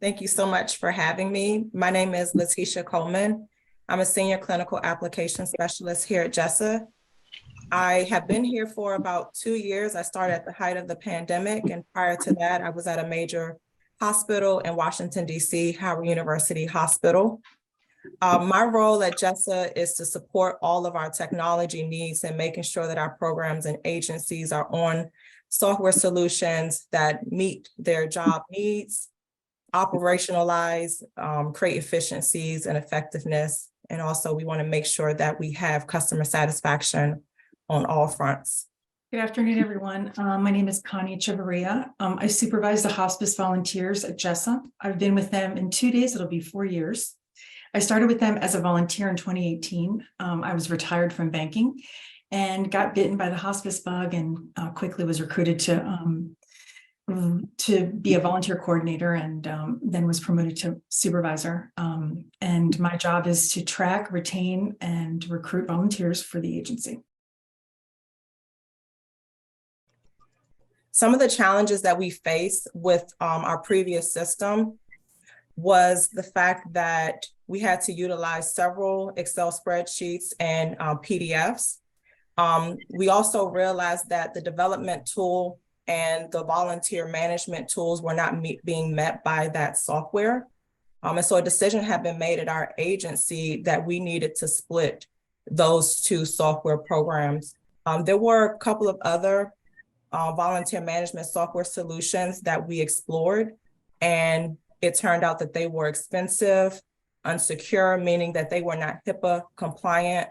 Thank you so much for having me. My name is Letitia Coleman. I'm a senior clinical application specialist here at JSSA. I have been here for about 2 years. I started at the height of the pandemic, and prior to that, I was at a major hospital in Washington, D.C., Howard University Hospital. My role at JSSA is to support all of our technology needs and making sure that our programs and agencies are on software solutions that meet their job needs, operationalize, create efficiencies and effectiveness. And also we want to make sure that we have customer satisfaction on all fronts. Good afternoon, everyone. My name is Connie Chavarria. I supervise the hospice volunteers at JSSA. I've been with them in 2 days. It'll be 4 years. I started with them as a volunteer in 2018. I was retired from banking and got bitten by the hospice bug and quickly was recruited to be a volunteer coordinator and then was promoted to supervisor. And my job is to track, retain, and recruit volunteers for the agency. Some of the challenges that we faced with our previous system was the fact that we had to utilize several Excel spreadsheets and PDFs. We also realized that the development tool and the volunteer management tools were not being met by that software. And so a decision had been made at our agency that we needed to split those two software programs. There were a couple of other volunteer management software solutions that we explored, and it turned out that they were expensive, unsecure, meaning that they were not HIPAA compliant.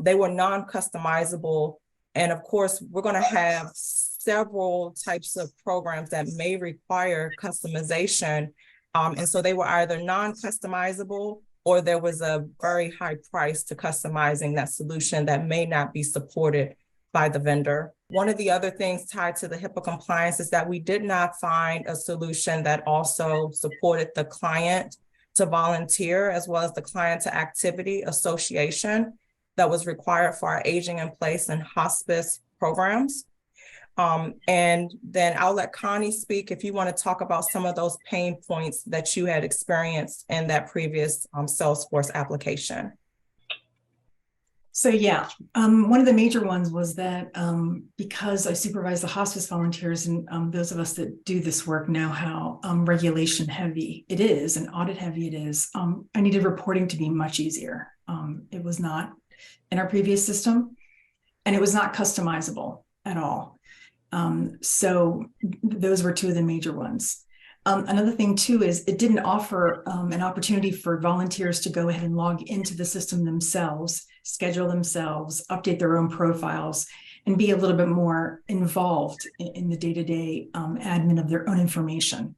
They were non-customizable. And of course, we're going to have several types of programs that may require customization. And so they were either non-customizable or there was a very high price to customizing that solution that may not be supported by the vendor. One of the other things tied to the HIPAA compliance is that we did not find a solution that also supported the client to volunteer as well as the client to activity association that was required for our aging in place and hospice programs. And then I'll let Connie speak if you want to talk about some of those pain points that you had experienced in that previous Salesforce application. So yeah, one of the major ones was that because I supervise the hospice volunteers and those of us that do this work know how regulation heavy it is and audit heavy it is, I needed reporting to be much easier. It was not in our previous system and it was not customizable at all. So those were two of the major ones. Another thing too is it didn't offer an opportunity for volunteers to go ahead and log into the system themselves, schedule themselves, update their own profiles, and be a little bit more involved in the day-to-day admin of their own information.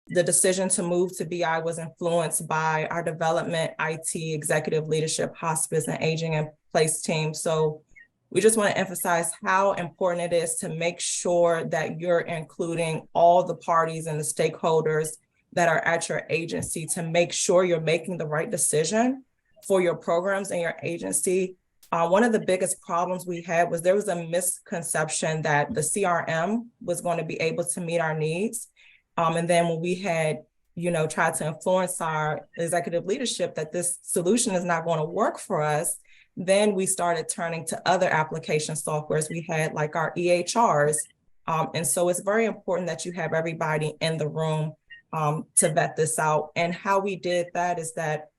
The decision to move to BI was influenced by our development, IT, executive leadership, hospice, and aging in place team. So we just want to emphasize how important it is to make sure that you're including all the parties and the stakeholders that are at your agency to make sure you're making the right decision for your programs and your agency. One of the biggest problems we had was there was a misconception that the CRM was going to be able to meet our needs. And then when we had, tried to influence our executive leadership that this solution is not going to work for us, then we started turning to other application softwares we had, like our EHRs. And so it's very important that you have everybody in the room to vet this out. And how we did that is that,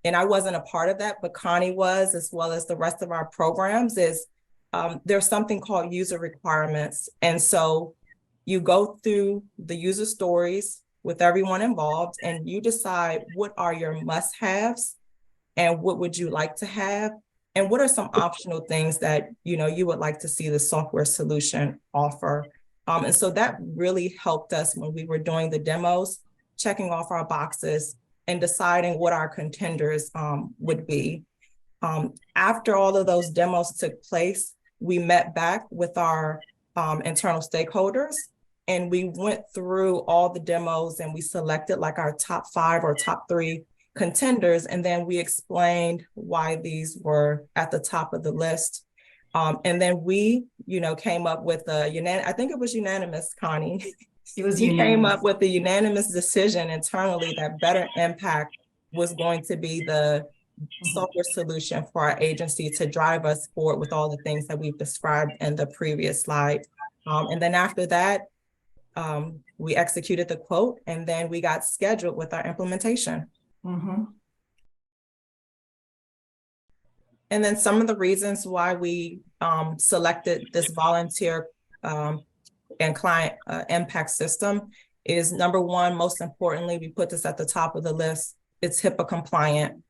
and I wasn't a part of that, but Connie was, as well as the rest of our programs, is there's something called user requirements. And so you go through the user stories with everyone involved and you decide what are your must-haves and what would you like to have. And what are some optional things that you would like to see the software solution offer? And so that really helped us when we were doing the demos, checking off our boxes and deciding what our contenders would be. After all of those demos took place, we met back with our internal stakeholders and we went through all the demos and we selected like our top 5 or top 3 contenders, and then we explained why these were at the top of the list. And then we, came up with I think it was unanimous, Connie, It was We came unanimous. up with the unanimous decision internally that Better Impact was going to be the software solution for our agency to drive us forward with all the things that we've described in the previous slide. And then after that, we executed the quote, and then we got scheduled with our implementation. Mm-hmm. And then some of the reasons why we selected this volunteer and client impact system is, number one, most importantly, we put this at the top of the list, it's HIPAA compliant.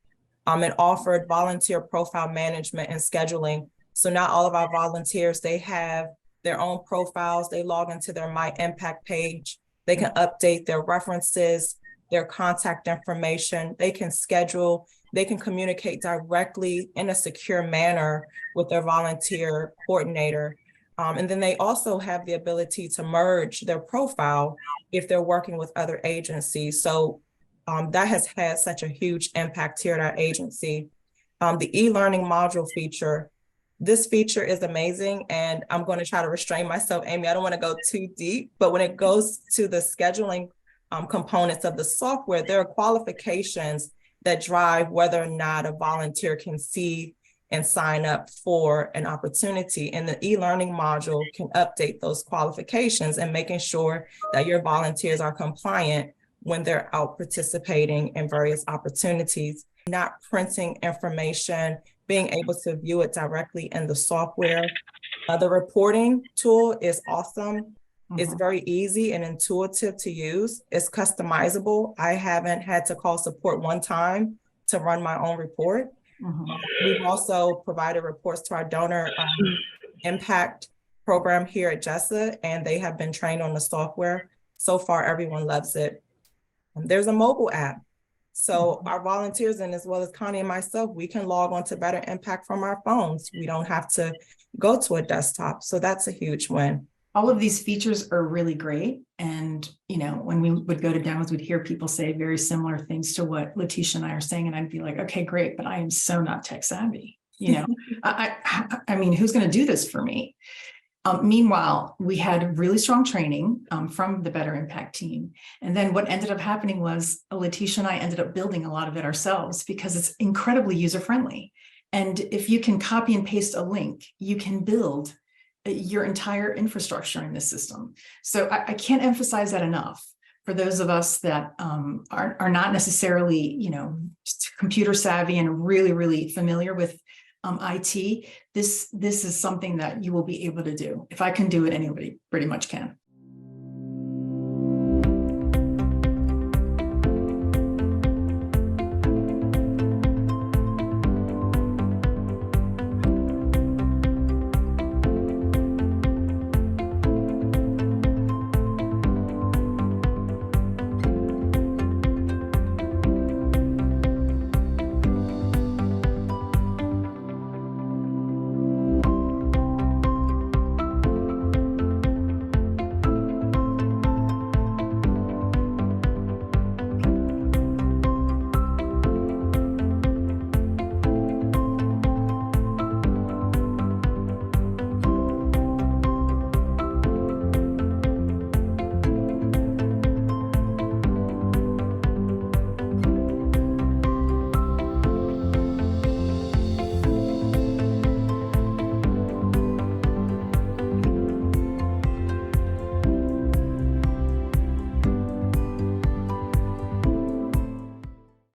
It offered volunteer profile management and scheduling. So not all of our volunteers, they have their own profiles. They log into their My Impact page. They can update their references, their contact information. They can schedule, they can communicate directly in a secure manner with their volunteer coordinator. And then they also have the ability to merge their profile if they're working with other agencies. So that has had such a huge impact here at our agency. The e-learning module feature, this feature is amazing, and I'm going to try to restrain myself, Amy. I don't want to go too deep, but when it goes to the scheduling components of the software, there are qualifications that drive whether or not a volunteer can see and sign up for an opportunity. And the e-learning module can update those qualifications and making sure that your volunteers are compliant when they're out participating in various opportunities, not printing information, being able to view it directly in the software. The reporting tool is awesome. It's very easy and intuitive to use. It's customizable. I haven't had to call support one time to run my own report. We've also provided reports to our donor impact program here at JSSA, and they have been trained on the software. So far, everyone loves it. There's a mobile app. So our volunteers, and as well as Connie and myself, we can log on to Better Impact from our phones. We don't have to go to a desktop. So that's a huge win. All of these features are really great. And, you know, when we would go to demos, we'd hear people say very similar things to what Letitia and I are saying. And I'd be like, okay, great, but I am so not tech savvy. You know, I mean, who's going to do this for me? Meanwhile, we had really strong training from the Better Impact team. And then what ended up happening was Letitia and I ended up building a lot of it ourselves because it's incredibly user-friendly. And if you can copy and paste a link, you can build your entire infrastructure in this system. So I can't emphasize that enough. For those of us that are not necessarily, you know, computer savvy and really, really familiar with IT, this is something that you will be able to do. If I can do it, anybody pretty much can.